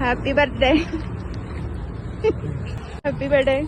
Happy birthday. Happy birthday.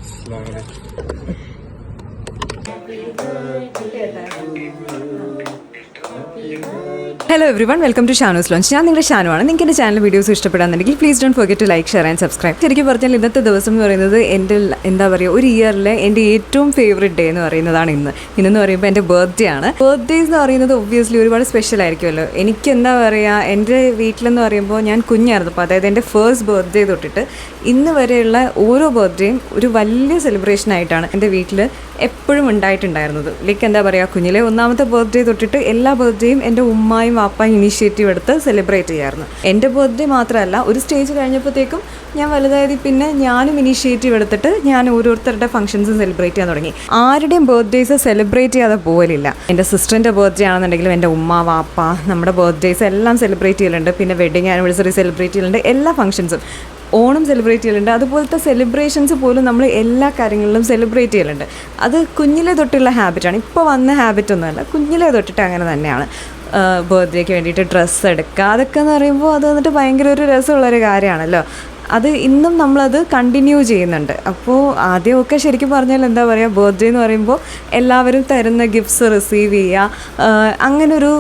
Hello everyone, welcome to Shanu's lounge. ഞാൻ നിങ്ങളുടെ ഷാനുവാണ്. നിങ്ങൾക്ക് എൻ്റെ ചാനൽ വീഡിയോസ് ഇഷ്ടപ്പെടാന്നുണ്ടെങ്കിൽ please don't forget to like, share and subscribe. ശരിക്കും പറഞ്ഞാൽ ഇന്നത്തെ ദിവസം എന്ന് പറയുന്നത് എൻ്റെ എന്താ പറയുക, ഒരു ഇയറിലെ എൻ്റെ ഏറ്റവും ഫേവറേറ്റ് ഡേ എന്ന് പറയുന്നതാണ് ഇന്നെന്ന് പറയുമ്പോൾ എൻ്റെ ബർത്ത്ഡേ ആണ്. ബർത്ത്ഡേസ് എന്ന് പറയുന്നത് ഒബ്വിയസ്ലി ഒരുപാട് സ്പെഷ്യൽ ആയിരിക്കുമല്ലോ. എനിക്ക് എന്താ പറയുക, എൻ്റെ വീട്ടിലെന്ന് പറയുമ്പോൾ ഞാൻ കുഞ്ഞായിരുന്നപ്പോൾ, അതായത് എൻ്റെ ഫസ്റ്റ് ബർത്ത്ഡേ തൊട്ടിട്ട് ഇന്ന് വരെയുള്ള ഓരോ ബർത്ത്ഡേയും ഒരു വലിയ സെലിബ്രേഷൻ ആയിട്ടാണ് എൻ്റെ വീട്ടിൽ എപ്പോഴും ഉണ്ടായിട്ടുണ്ടായിരുന്നത്. ലൈക്ക് എന്താ പറയുക, കുഞ്ഞിലെ ഒന്നാമത്തെ ബർത്ത്ഡേ തൊട്ടിട്ട് എല്ലാ ബർത്ത്ഡേയും എൻ്റെ ഉമ്മായും വാപ്പായും ഇനീഷ്യേറ്റീവ് എടുത്ത് സെലിബ്രേറ്റ് ചെയ്യായിരുന്നു. എൻ്റെ ബർത്ത്ഡേ മാത്രമല്ല, ഒരു സ്റ്റേജ് കഴിഞ്ഞപ്പോഴത്തേക്കും ഞാൻ വലുതായത് പിന്നെ ഞാനും ഇനീഷ്യേറ്റീവ് എടുത്തിട്ട് ഞാൻ ഓരോരുത്തരുടെ ഫംഗ്ഷൻസ് സെലിബ്രേറ്റ് ചെയ്യാൻ തുടങ്ങി. ആരുടെയും ബർത്ത്ഡേസ് സെലിബ്രേറ്റ് ചെയ്യാതെ പോലില്ല. എൻ്റെ സിസ്റ്ററിൻ്റെ ബർത്ത്ഡേ ആണെന്നുണ്ടെങ്കിലും എൻ്റെ ഉമ്മ വാപ്പ നമ്മുടെ ബർത്ത്ഡേസ് എല്ലാം സെലിബ്രേറ്റ് ചെയ്യലുണ്ട്. പിന്നെ വെഡിങ് ആനിവേഴ്സറി സെലിബ്രേറ്റ് ചെയ്യലുണ്ട്. എല്ലാ ഫംഗ്ഷൻസും, ഓണം സെലിബ്രേറ്റ് ചെയ്യലുണ്ട്. അതുപോലത്തെ സെലിബ്രേഷൻസ് പോലും നമ്മൾ എല്ലാ കാര്യങ്ങളിലും സെലിബ്രേറ്റ് ചെയ്യലുണ്ട്. അത് കുഞ്ഞിലെ തൊട്ടുള്ള ഹാബിറ്റാണ്, ഇപ്പോൾ വന്ന ഹാബിറ്റൊന്നുമല്ല, കുഞ്ഞിലെ തൊട്ടിട്ട് അങ്ങനെ തന്നെയാണ്. ബർത്ത്ഡേക്ക് വേണ്ടിയിട്ട് ഡ്രസ്സ് എടുക്കുക, അതൊക്കെ എന്ന് പറയുമ്പോൾ അത് വന്നിട്ട് ഭയങ്കര ഒരു രസമുള്ളൊരു കാര്യമാണല്ലോ. അത് ഇന്നും നമ്മളത് കണ്ടിന്യൂ ചെയ്യുന്നുണ്ട്. അപ്പോൾ ആദ്യമൊക്കെ ശരിക്കും പറഞ്ഞാൽ എന്താ പറയുക, ബർത്ത്ഡേ എന്ന് പറയുമ്പോൾ എല്ലാവരും തരുന്ന ഗിഫ്റ്റ്സ് റിസീവ് ചെയ്യുക, അങ്ങനൊരു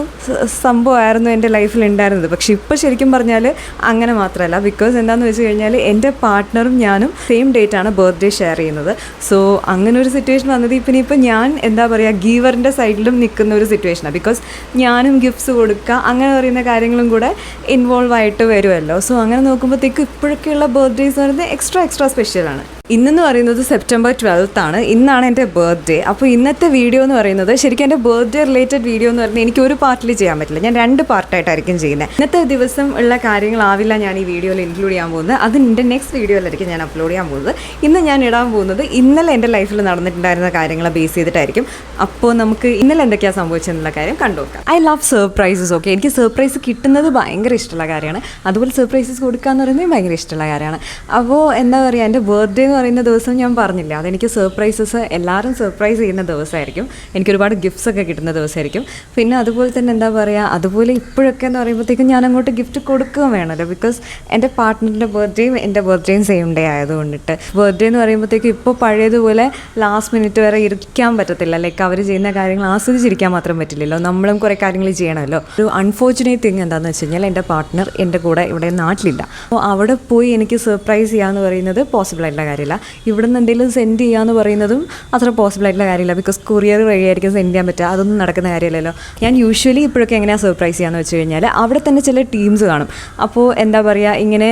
സംഭവമായിരുന്നു എൻ്റെ ലൈഫിൽ ഉണ്ടായിരുന്നത്. പക്ഷെ ഇപ്പോൾ ശരിക്കും പറഞ്ഞാൽ അങ്ങനെ മാത്രമല്ല. ബിക്കോസ് എന്താണെന്ന് വെച്ച് കഴിഞ്ഞാൽ എൻ്റെ പാർട്ട്ണറും ഞാനും സെയിം ഡേറ്റാണ് ബർത്ത്ഡേ ഷെയർ ചെയ്യുന്നത്. സോ അങ്ങനെ ഒരു സിറ്റുവേഷൻ വന്നത് ഇപ്പം ഞാൻ എന്താ പറയുക, ഗീവറിൻ്റെ സൈഡിലും നിൽക്കുന്ന ഒരു സിറ്റുവേഷനാണ്. ബിക്കോസ് ഞാനും ഗിഫ്റ്റ്സ് കൊടുക്കുക അങ്ങനെ പറയുന്ന കാര്യങ്ങളും കൂടെ ഇൻവോൾവ് ആയിട്ട് വരുമല്ലോ. സോ അങ്ങനെ നോക്കുമ്പോഴത്തേക്ക് ഇപ്പോഴൊക്കെ ബർത്ത്ഡേസ് എന്ന് പറയുന്നത് എക്സ്ട്രാ സ്പെഷ്യലാണ്. ഇന്നെന്ന് പറയുന്നത് സെപ്റ്റംബർ 12th ആണ്. ഇന്നാണ് എൻ്റെ ബർത്ത്ഡേ. അപ്പോൾ ഇന്നത്തെ വീഡിയോ എന്ന് പറയുന്നത് ശരിക്കും എൻ്റെ ബർത്ത്ഡേ റിലേറ്റഡ് വീഡിയോ എന്ന് പറഞ്ഞാൽ എനിക്ക് ഒരു പാർട്ടിൽ ചെയ്യാൻ പറ്റില്ല, ഞാൻ 2 പാർട്ടായിട്ടായിരിക്കും ചെയ്യുന്നത്. ഇന്നത്തെ ദിവസം ഉള്ള കാര്യങ്ങളാവില്ല ഞാൻ ഈ വീഡിയോയിൽ ഇൻക്ലൂഡ് ചെയ്യാൻ പോകുന്നത്. അത് എൻ്റെ നെക്സ്റ്റ് വീഡിയോയിലായിരിക്കും ഞാൻ അപ്ലോഡ് ചെയ്യാൻ പോകുന്നത്. ഇന്ന് ഞാൻ ഇടാൻ പോകുന്നത് ഇന്നലെ എൻ്റെ ലൈഫിൽ നടന്നിട്ടുണ്ടായിരുന്ന കാര്യങ്ങളെ ബേസ് ചെയ്തിട്ടായിരിക്കും. അപ്പോൾ നമുക്ക് ഇന്നലെ എന്തൊക്കെയാണ് സംഭവിച്ചതെന്നുള്ള കാര്യം കണ്ടുനോക്കാം. I love surprises. ഓക്കെ, എനിക്ക് സർപ്രൈസ് കിട്ടുന്നത് ഭയങ്കര ഇഷ്ടമുള്ള കാര്യമാണ്. അതുപോലെ സർപ്രൈസസ് കൊടുക്കുക എന്ന് പറയുന്നത് ഭയങ്കര ഇഷ്ടമുള്ള കാര്യമാണ്. അപ്പോൾ എന്താ പറയുക, എൻ്റെ ബർത്ത്ഡേ പറയുന്ന ദിവസം ഞാൻ പറഞ്ഞില്ല, അതെനിക്ക് സർപ്രൈസസ്, എല്ലാവരും സർപ്രൈസ് ചെയ്യുന്ന ദിവസമായിരിക്കും. എനിക്ക് ഒരുപാട് ഗിഫ്റ്റ്സ് ഒക്കെ കിട്ടുന്ന ദിവസമായിരിക്കും. പിന്നെ അതുപോലെ തന്നെ എന്താ പറയുക, അതുപോലെ ഇപ്പോഴൊക്കെ എന്ന് പറയുമ്പോഴത്തേക്കും ഞാൻ അങ്ങോട്ട് ഗിഫ്റ്റ് കൊടുക്കുകയും വേണമല്ലോ. ബിക്കോസ് എൻ്റെ പാർട്ട്ണറിൻ്റെ ബർത്ത്ഡേയും എൻ്റെ ബർത്ത്ഡേയും സെയിം ഡേ ആയതുകൊണ്ടിട്ട് ബർത്ത്ഡേ എന്ന് പറയുമ്പോഴത്തേക്കും ഇപ്പോൾ പഴയതുപോലെ ലാസ്റ്റ് മിനിറ്റ് വരെ ഇരിക്കാൻ പറ്റത്തില്ല. ലൈക്ക് അവർ ചെയ്യുന്ന കാര്യങ്ങൾ ആസ്വദിച്ചിരിക്കാൻ മാത്രം പറ്റില്ലല്ലോ, നമ്മളും കുറേ കാര്യങ്ങൾ ചെയ്യണമല്ലോ. ഒരു അൺഫോർച്ചുനേറ്റ് തിങ് എന്താണെന്ന് വെച്ച് കഴിഞ്ഞാൽ എൻ്റെ പാർട്ട്ണർ എൻ്റെ കൂടെ ഇവിടെ നാട്ടിലില്ല. അപ്പോൾ അവിടെ പോയി എനിക്ക് സർപ്രൈസ് ചെയ്യാമെന്ന് പറയുന്നത് പോസിബിൾ ആയിട്ടുള്ള കാര്യമില്ല. ഇവിടെ നിന്ന് എന്തെങ്കിലും സെൻഡ് ചെയ്യാന്ന് പറയുന്നതും അത്ര പോസിബിൾ ആയിട്ടുള്ള കാര്യമില്ല. ബിക്കോസ് കൊറിയർ വഴിയായിരിക്കും സെൻഡ് ചെയ്യാൻ പറ്റുക, അതൊന്നും നടക്കുന്ന കാര്യമില്ലല്ലോ. ഞാൻ യൂഷ്വലി ഇപ്പോഴൊക്കെ എങ്ങനെയാണ് സർപ്രൈസ് ചെയ്യാന്ന് വെച്ച് കഴിഞ്ഞാൽ, അവിടെ തന്നെ ചില ടീംസ് കാണും. അപ്പോൾ എന്താ പറയുക, ഇങ്ങനെ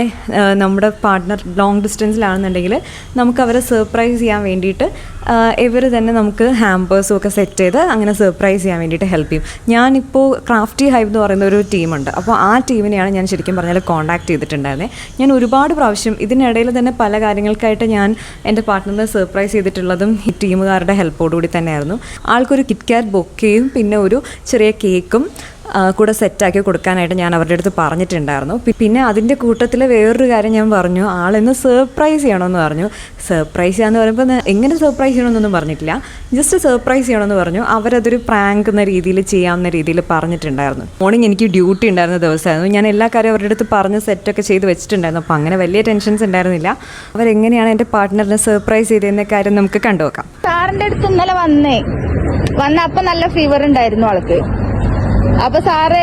നമ്മുടെ പാർട്ട്ണർ ലോങ് ഡിസ്റ്റൻസിലാണെന്നുണ്ടെങ്കിൽ നമുക്ക് അവരെ സർപ്രൈസ് ചെയ്യാൻ വേണ്ടിയിട്ട് ഇവർ തന്നെ നമുക്ക് ഹാമ്പേഴ്സും ഒക്കെ സെറ്റ് ചെയ്ത് അങ്ങനെ സർപ്രൈസ് ചെയ്യാൻ വേണ്ടിയിട്ട് ഹെൽപ്പ് ചെയ്യും. ഞാനിപ്പോൾ ക്രാഫ്റ്റി ഹൈവ് എന്ന് പറയുന്ന ഒരു ടീമുണ്ട്. അപ്പോൾ ആ ടീമിനെയാണ് ഞാൻ ശരിക്കും പറഞ്ഞാൽ കോൺടാക്ട് ചെയ്തിട്ടുണ്ടായിരുന്നത്. ഞാൻ ഒരുപാട് പ്രാവശ്യം ഇതിനിടയിൽ തന്നെ പല കാര്യങ്ങൾക്കായിട്ട് ഞാൻ എൻ്റെ പാർട്ട്ണറിനെ സർപ്രൈസ് ചെയ്തിട്ടുള്ളതും ഈ ടീമുകാരുടെ ഹെൽപ്പോടുകൂടി തന്നെയായിരുന്നു. ആൾക്കൊരു കിറ്റ്കാറ്റ് ബൊക്കയും പിന്നെ ഒരു ചെറിയ കേക്കും കൂടെ സെറ്റാക്കി കൊടുക്കാനായിട്ട് ഞാൻ അവരുടെ അടുത്ത് പറഞ്ഞിട്ടുണ്ടായിരുന്നു. പിന്നെ അതിൻ്റെ കൂട്ടത്തിൽ വേറൊരു കാര്യം ഞാൻ പറഞ്ഞു, ആളിന്ന് സർപ്രൈസ് ചെയ്യണമെന്ന് പറഞ്ഞു. സർപ്രൈസ് ചെയ്യാന്ന് പറയുമ്പോൾ എങ്ങനെ സർപ്രൈസ് ചെയ്യണമെന്നൊന്നും പറഞ്ഞിട്ടില്ല, ജസ്റ്റ് സർപ്രൈസ് ചെയ്യണമെന്ന് പറഞ്ഞു. അവരതൊരു പ്രാങ്ക് എന്ന രീതിയിൽ ചെയ്യാവുന്ന രീതിയിൽ പറഞ്ഞിട്ടുണ്ടായിരുന്നു. മോർണിംഗ് എനിക്ക് ഡ്യൂട്ടി ഉണ്ടായിരുന്ന ദിവസമായിരുന്നു. ഞാൻ എല്ലാ കാര്യം അവരുടെ അടുത്ത് പറഞ്ഞ് സെറ്റൊക്കെ ചെയ്ത് വെച്ചിട്ടുണ്ടായിരുന്നു. അപ്പോൾ അങ്ങനെ വലിയ ടെൻഷൻസ് ഉണ്ടായിരുന്നില്ല. അവരെങ്ങനെയാണ് എൻ്റെ പാർട്ട്ണറിനെ സർപ്രൈസ് ചെയ്തതെന്ന കാര്യം നമുക്ക് കണ്ടുനോക്കാം. സാറിൻ്റെ അടുത്ത് ഇന്നലെ വന്നപ്പോൾ നല്ല ഫീവർ ഉണ്ടായിരുന്നു ആൾക്ക്. അപ്പൊ സാറ്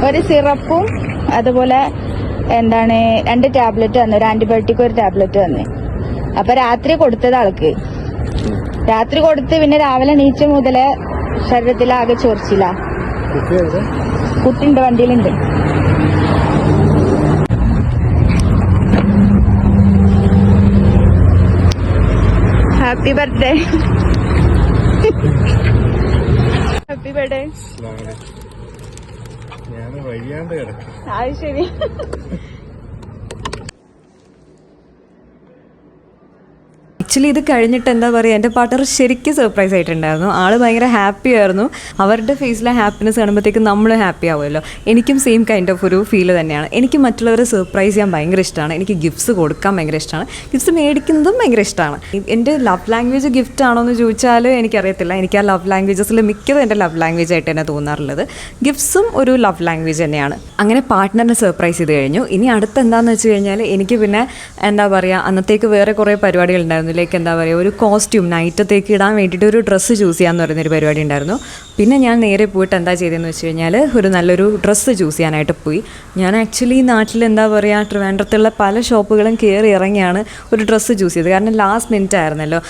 ഒരു സിറപ്പും അതുപോലെ 2 ടാബ്ലറ്റ് തന്നു, ഒരു ആന്റിബയോട്ടിക് ഒരു ടാബ്ലറ്റ് തന്നു. അപ്പൊ രാത്രി കൊടുത്തത് ആൾക്ക്. രാത്രി കൊടുത്ത് പിന്നെ രാവിലെ നീച്ച മുതലേ ശരീരത്തിലാകെ ചൊറിച്ചില്ല. കുട്ടിയുണ്ട്, വണ്ടിയിലുണ്ട്. Happy birthday. Happy birthday. ഞാൻ വയ്യാണ്ട് കിടക്കും. അത് ശരി. ആക്ച്വലി ഇത് കഴിഞ്ഞിട്ട് എന്താ പറയുക, എൻ്റെ പാർട്ണർ ശരിക്കും സർപ്രൈസ് ആയിട്ടുണ്ടായിരുന്നു. ആൾ ഭയങ്കര ഹാപ്പി ആയിരുന്നു. അവരുടെ ഫേസിലെ ഹാപ്പിനെസ് കാണുമ്പോഴത്തേക്കും നമ്മൾ ഹാപ്പി ആവുമല്ലോ. എനിക്കും സെയിം കൈൻഡ് ഓഫ് ഒരു ഫീൽ തന്നെയാണ്. എനിക്ക് മറ്റുള്ളവരെ സർപ്രൈസ് ചെയ്യാൻ ഭയങ്കര ഇഷ്ടമാണ്. എനിക്ക് ഗിഫ്റ്റ്സ് കൊടുക്കാൻ ഭയങ്കര ഇഷ്ടമാണ്. ഗിഫ്റ്റ്സ് മേടിക്കുന്നതും ഭയങ്കര ഇഷ്ടമാണ്. എൻ്റെ ലവ് ലാംഗ്വേജ് ഗിഫ്റ്റ് ആണോ എന്ന് ചോദിച്ചാൽ എനിക്കറിയത്തില്ല. എനിക്ക് ആ ലവ് ലാംഗ്വേജസിൽ മിക്കതും എൻ്റെ ലവ് ലാംഗ്വേജ് ആയിട്ട് തന്നെ തോന്നാറുള്ളത്. ഗിഫ്റ്റ്സും ഒരു ലവ് ലാംഗ്വേജ് തന്നെയാണ്. അങ്ങനെ പാർട്ട്ണറിനെ സർപ്രൈസ് ചെയ്ത് കഴിഞ്ഞു. ഇനി അടുത്ത് എന്താണെന്ന് വെച്ച് കഴിഞ്ഞാൽ എനിക്ക് പിന്നെ എന്താ പറയുക, അന്നത്തേക്ക് വേറെ കുറേ പരിപാടികൾ ഉണ്ടായിരുന്നു. ലൈക്ക് എന്താ പറയുക, ഒരു കോസ്റ്റ്യൂം നൈറ്റത്തേക്ക് ഇടാൻ വേണ്ടിയിട്ട് ഒരു ഡ്രസ്സ് ചൂസ് ചെയ്യാമെന്ന് പറയുന്നൊരു പരിപാടി ഉണ്ടായിരുന്നു. പിന്നെ ഞാൻ നേരെ പോയിട്ട് എന്താ ചെയ്തതെന്ന് വെച്ച് കഴിഞ്ഞാൽ ഒരു നല്ലൊരു ഡ്രസ്സ് ചൂസ് ചെയ്യാനായിട്ട് പോയി. ഞാൻ ആക്ച്വലി നാട്ടിൽ എന്താ പറയുക, ട്രിവാൻഡ്രത്തുള്ള പല ഷോപ്പുകളും കയറി ഇറങ്ങിയാണ് ഒരു ഡ്രസ്സ് ചൂസ് ചെയ്തത്. കാരണം ലാസ്റ്റ് മിനിറ്റ് ആയിരുന്നല്ലോ.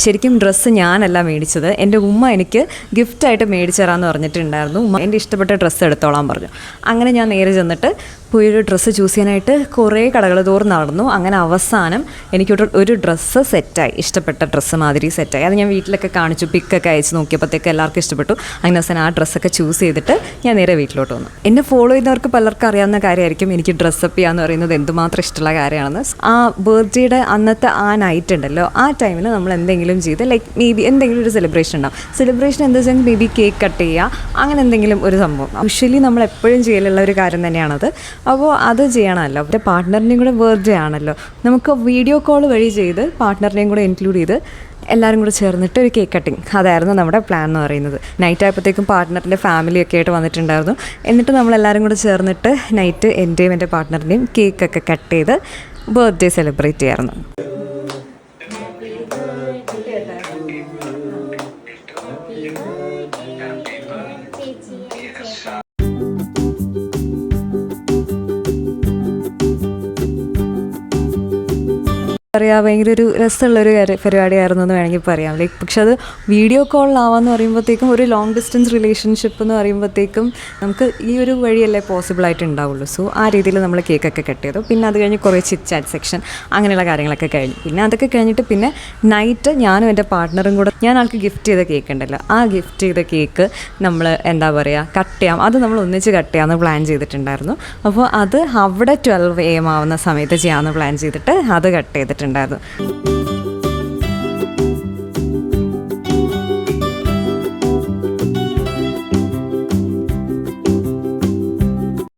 ശരിക്കും ഡ്രസ്സ് ഞാനല്ല മേടിച്ചത്, എൻ്റെ ഉമ്മ എനിക്ക് ഗിഫ്റ്റായിട്ട് മേടിച്ചു തരാമെന്ന് പറഞ്ഞിട്ടുണ്ടായിരുന്നു. ഉമ്മ എൻ്റെ ഇഷ്ടപ്പെട്ട ഡ്രസ്സ് എടുത്തോളാൻ പറഞ്ഞു. അങ്ങനെ ഞാൻ നേരെ ചെന്നിട്ട് പോയൊരു ഡ്രസ്സ് ചൂസ് ചെയ്യാനായിട്ട് കുറേ കടകൾ തോറും നടന്നു. അങ്ങനെ അവസാനം എനിക്കൊരു ഡ്രസ്സ് സെറ്റായി, ഇഷ്ടപ്പെട്ട ഡ്രസ്സ് മാതിരി സെറ്റായി. അത് ഞാൻ വീട്ടിലൊക്കെ കാണിച്ചു, പിക്കൊക്കെ അയച്ച് നോക്കിയപ്പോഴത്തേക്ക് എല്ലാവർക്കും ഇഷ്ടപ്പെട്ടു. അങ്ങനെ അവസാനം ആ ഡ്രസ്സൊക്കെ ചൂസ് ചെയ്തിട്ട് ഞാൻ നേരെ വീട്ടിലോട്ട് വന്നു. എന്നെ ഫോളോ ചെയ്യുന്നവർക്ക് പലർക്കും അറിയാവുന്ന കാര്യമായിരിക്കും എനിക്ക് ഡ്രസ്സപ്പ് ചെയ്യാന്ന് പറയുന്നത് എന്തുമാത്രം ഇഷ്ടമുള്ള കാര്യമാണെന്ന്. ആ ബർത്ത്ഡേയുടെ അന്നത്തെ ആ നൈറ്റ് ഉണ്ടല്ലോ, ആ ടൈമിൽ നമ്മൾ എന്തെങ്കിലും ചെയ്ത് ലൈക്ക് മേ ബി എന്തെങ്കിലും ഒരു സെലിബ്രേഷൻ ഉണ്ടാവും. സെലിബ്രേഷൻ എന്താ വെച്ചാൽ മേ ബി കേക്ക് കട്ട് ചെയ്യുക, അങ്ങനെ എന്തെങ്കിലും ഒരു സംഭവം. യൂഷ്വലി നമ്മൾ എപ്പോഴും ചെയ്യലുള്ള ഒരു കാര്യം തന്നെയാണത്. അപ്പോൾ അത് ചെയ്യണമല്ലോ. എൻ്റെ പാർട്ട്ണറിൻ്റെയും കൂടെ ബർത്ത്ഡേ ആണല്ലോ, നമുക്ക് വീഡിയോ കോൾ വഴി ചെയ്ത് പാർട്ട്ണറിനെയും കൂടെ ഇൻക്ലൂഡ് ചെയ്ത് എല്ലാവരും കൂടെ ചേർന്നിട്ട് ഒരു കേക്ക് കട്ടിങ്, അതായിരുന്നു നമ്മുടെ പ്ലാൻ എന്ന് പറയുന്നത്. നൈറ്റ് ആയപ്പോഴത്തേക്കും പാർട്ട്ണറിൻ്റെ ഫാമിലിയൊക്കെ ആയിട്ട് വന്നിട്ടുണ്ടായിരുന്നു. എന്നിട്ട് നമ്മളെല്ലാവരും കൂടെ ചേർന്നിട്ട് നൈറ്റ് എൻ്റെയും എൻ്റെ പാർട്ട്ണറിൻ്റെയും കേക്കൊക്കെ കട്ട് ചെയ്ത് ബർത്ത്ഡേ സെലിബ്രേറ്റ് ചെയ്യായിരുന്നു. പറയാം, ഭയങ്കര ഒരു രസമുള്ളൊരു പരിപാടിയായിരുന്നു എന്ന് വേണമെങ്കിൽ പറയാം. ലൈക്ക് പക്ഷെ അത് വീഡിയോ കോളിലാവാന്ന് പറയുമ്പോഴത്തേക്കും ഒരു ലോങ് ഡിസ്റ്റൻസ് റിലേഷൻഷിപ്പ് എന്ന് പറയുമ്പോഴത്തേക്കും നമുക്ക് ഈ ഒരു വഴിയല്ലേ പോസിബിളായിട്ട് ഉണ്ടാവുള്ളൂ. സോ ആ രീതിയിൽ നമ്മൾ കേക്കൊക്കെ കട്ട് ചെയ്തു. പിന്നെ അത് കഴിഞ്ഞ് കുറേ ചിറ്റ് ചാറ്റ് സെക്ഷൻ അങ്ങനെയുള്ള കാര്യങ്ങളൊക്കെ കഴിഞ്ഞു. പിന്നെ അതൊക്കെ കഴിഞ്ഞിട്ട് പിന്നെ നൈറ്റ് ഞാനും എൻ്റെ പാർട്ട്ണറും കൂടെ, ഞാൻ ആൾക്ക് ഗിഫ്റ്റ് ചെയ്ത കേക്ക് ഉണ്ടല്ലോ, ആ ഗിഫ്റ്റ് ചെയ്ത കേക്ക് നമ്മൾ എന്താ പറയുക കട്ട് ചെയ്യാം, അത് നമ്മൾ ഒന്നിച്ച് കട്ട് ചെയ്യാമെന്ന് പ്ലാൻ ചെയ്തിട്ടുണ്ടായിരുന്നു. അപ്പോൾ അത് അവിടെ 12 AM ആവുന്ന സമയത്ത് ചെയ്യാമെന്ന് പ്ലാൻ ചെയ്തിട്ട് അത് കട്ട് ചെയ്തിട്ടുണ്ടായിരുന്നു.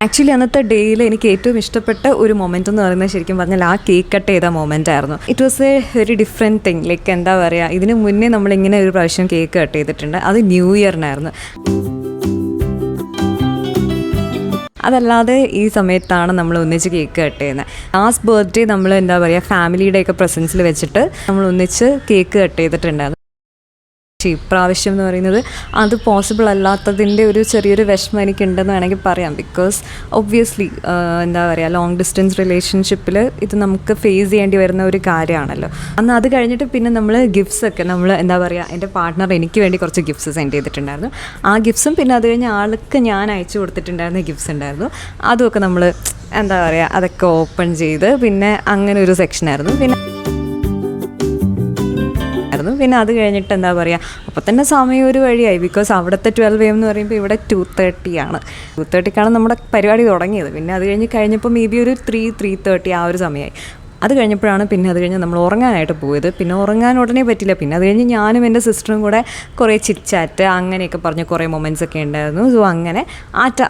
ആക്ച്വലി അന്നത്തെ ഡേയിൽ എനിക്ക് ഏറ്റവും ഇഷ്ടപ്പെട്ട ഒരു മൊമെൻ്റ് എന്ന് പറയുന്നത് ശരിക്കും പറഞ്ഞാൽ ആ കേക്ക് കട്ട് ചെയ്ത മൊമെൻ്റ് ആയിരുന്നു. It was A very different thing. Like എന്താ പറയുക, ഇതിന് മുന്നേ നമ്മളിങ്ങനെ ഒരു പ്രാവശ്യം കേക്ക് കട്ട് ചെയ്തിട്ടുണ്ട്, അത് ന്യൂ ഇയറിനായിരുന്നു. അതല്ലാതെ ഈ സമയത്താണ് നമ്മൾ ഒന്നിച്ച് കേക്ക് കട്ട് ചെയ്യുന്നത്. ലാസ്റ്റ് ബർത്ത്ഡേ നമ്മൾ എന്താ പറയുക ഫാമിലിയുടെയൊക്കെ പ്രസൻസിൽ വെച്ചിട്ട് നമ്മൾ ഒന്നിച്ച് കേക്ക് കട്ട് ചെയ്തിട്ടുണ്ടായിരുന്നു. പക്ഷേ ഇപ്രാവശ്യം എന്ന് പറയുന്നത് അത് പോസിബിൾ അല്ലാത്തതിൻ്റെ ഒരു ചെറിയൊരു വിഷമം എനിക്കുണ്ടെന്ന് വേണമെങ്കിൽ പറയാം. ബിക്കോസ് ഒബ്വിയസ്ലി എന്താ പറയുക ലോങ് ഡിസ്റ്റൻസ് റിലേഷൻഷിപ്പിൽ ഇത് നമുക്ക് ഫേസ് ചെയ്യേണ്ടി വരുന്ന ഒരു കാര്യമാണല്ലോ. അന്ന് അത് കഴിഞ്ഞിട്ട് പിന്നെ നമ്മൾ ഗിഫ്റ്റ്സൊക്കെ നമ്മൾ എന്താ പറയുക, എൻ്റെ പാർട്ട്ണർ എനിക്ക് വേണ്ടി കുറച്ച് ഗിഫ്റ്റ്സ് സെൻഡ് ചെയ്തിട്ടുണ്ടായിരുന്നു. ആ ഗിഫ്റ്റ്സും പിന്നെ അത് കഴിഞ്ഞ് ആൾക്ക് ഞാൻ അയച്ചു കൊടുത്തിട്ടുണ്ടായിരുന്ന ഗിഫ്റ്റ്സ് ഉണ്ടായിരുന്നു. അതുമൊക്കെ നമ്മൾ എന്താ പറയുക അതൊക്കെ ഓപ്പൺ ചെയ്ത് പിന്നെ അങ്ങനെ ഒരു സെക്ഷനായിരുന്നു. പിന്നെ അത് കഴിഞ്ഞിട്ട് എന്താ പറയുക, അപ്പോൾ തന്നെ സമയം ഒരു വഴിയായി. ബിക്കോസ് അവിടുത്തെ 12 AM എന്ന് പറയുമ്പോൾ ഇവിടെ 2:30 ആണ്. 2:30ക്കാണ് നമ്മുടെ പരിപാടി തുടങ്ങിയത്. പിന്നെ അത് കഴിഞ്ഞപ്പോൾ മേ ബി ഒരു 3:30 ആ ഒരു സമയമായി. അത് കഴിഞ്ഞപ്പോഴാണ് പിന്നെ അത് കഴിഞ്ഞ് നമ്മൾ ഉറങ്ങാനായിട്ട് പോയത്. പിന്നെ ഉറങ്ങാൻ ഉടനെ പറ്റില്ല. പിന്നെ അത് കഴിഞ്ഞ് ഞാനും എൻ്റെ സിസ്റ്ററും കൂടെ കുറേ ചിറ്റ് ചാറ്റ് അങ്ങനെയൊക്കെ പറഞ്ഞ് കുറേ മൊമെൻറ്റ്സ് ഒക്കെ ഉണ്ടായിരുന്നു. സോ അങ്ങനെ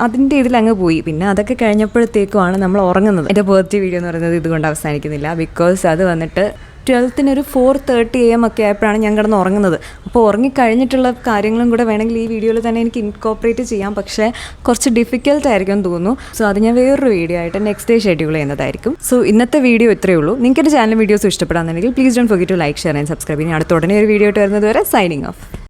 അതിൻ്റെ ഇതിലങ്ങ് പോയി. പിന്നെ അതൊക്കെ കഴിഞ്ഞപ്പോഴത്തേക്കുമാണ് നമ്മൾ ഉറങ്ങുന്നത്. എൻ്റെ ബർത്ത്ഡേ വീഡിയോ എന്ന് പറയുന്നത് ഇതുകൊണ്ട് അവസാനിക്കുന്നില്ല. ബിക്കോസ് അത് വന്നിട്ട് 12th ഒരു 4:30 AM ഒക്കെ ആയപ്പോഴാണ് ഞാൻ കിടന്ന് ഉറങ്ങുന്നത്. അപ്പോൾ ഉറങ്ങിക്കഴിഞ്ഞിട്ടുള്ള കാര്യങ്ങളും കൂടെ വേണമെങ്കിൽ ഈ വീഡിയോയിൽ തന്നെ എനിക്ക് ഇൻകോപ്പറേറ്റ് ചെയ്യാം, പക്ഷേ കുറച്ച് ഡിഫിക്കൽട്ട് ആയിരിക്കും തോന്നുന്നു. സോ അത് ഞാൻ വേറൊരു വീഡിയോ ആയിട്ട് നെക്സ്റ്റ് ഡേ ഷെഡ്യൂൾ ചെയ്യുന്നതായിരിക്കും. സോ ഇന്നത്തെ വീഡിയോ ഇത്രയേ ഉള്ളൂ. നിങ്ങൾക്ക് എൻ്റെ ചാനൽ വീഡിയോസ് ഇഷ്ടപ്പെടാമെന്നുണ്ടെങ്കിൽ please don't forget to like, share and subscribe. ഇനി അടുത്ത ഉടനെ ഒരു വീഡിയോ ആയിട്ട് വരുന്നത് വരെ സൈനിങ് ഓഫ്.